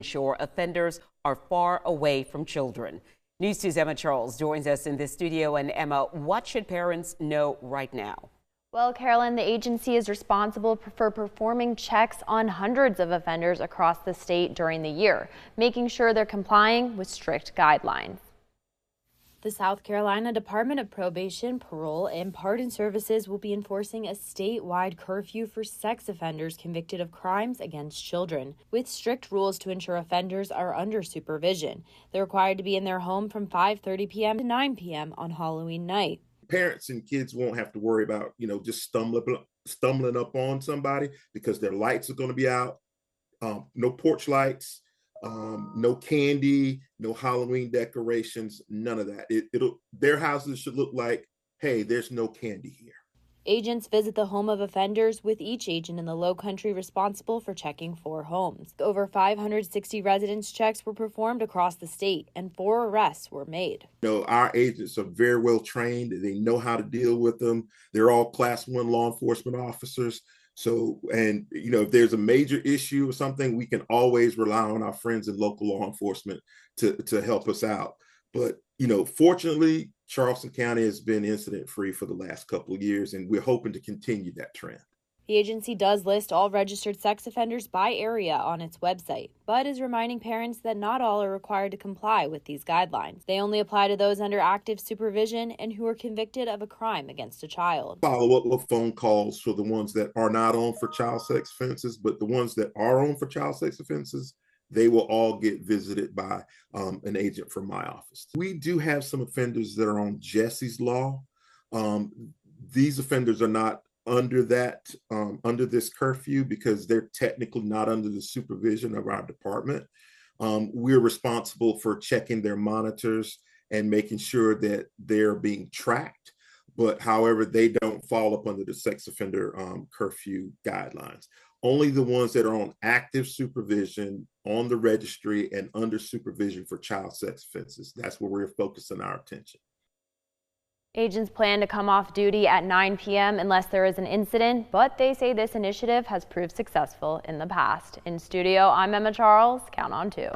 ensure offenders are far away from children. News 2's Emma Charles joins us in the studio. And Emma, what should parents know right now? Well, Carolyn, the agency is responsible for performing checks on hundreds of offenders across the state during the year, making sure they're complying with strict guidelines. The South Carolina Department of Probation, Parole, and Pardon Services will be enforcing a statewide curfew for sex offenders convicted of crimes against children, with strict rules to ensure offenders are under supervision. They're required to be in their home from 5:30 p.m. to 9 p.m. on Halloween night. Parents and kids won't have to worry about, just stumbling up on somebody because their lights are going to be out. No porch lights. No candy, no Halloween decorations, none of that. Their houses should look like, hey, there's no candy here. Agents visit the home of offenders, with each agent in the Low Country responsible for checking 4 homes. Over 560 residence checks were performed across the state, and 4 arrests were made. Our agents are very well trained. They know how to deal with them. They're all Class 1 law enforcement officers. So, if there's a major issue or something, we can always rely on our friends in local law enforcement to help us out. But, fortunately, Charleston County has been incident free for the last couple of years, and we're hoping to continue that trend. The agency does list all registered sex offenders by area on its website, but is reminding parents that not all are required to comply with these guidelines. They only apply to those under active supervision and who are convicted of a crime against a child. Follow up with phone calls for the ones that are not on for child sex offenses, but the ones that are on for child sex offenses, they will all get visited by an agent from my office. We do have some offenders that are on Jesse's Law. These offenders are not under this curfew because they're technically not under the supervision of our department. We're responsible for checking their monitors and making sure that they're being tracked. But however, they don't fall up under the sex offender curfew guidelines. Only the ones that are on active supervision, on the registry, and under supervision for child sex offenses. That's where we're focusing our attention. Agents plan to come off duty at 9 p.m. unless there is an incident, but they say this initiative has proved successful in the past. In studio, I'm Emma Charles. Count on 2.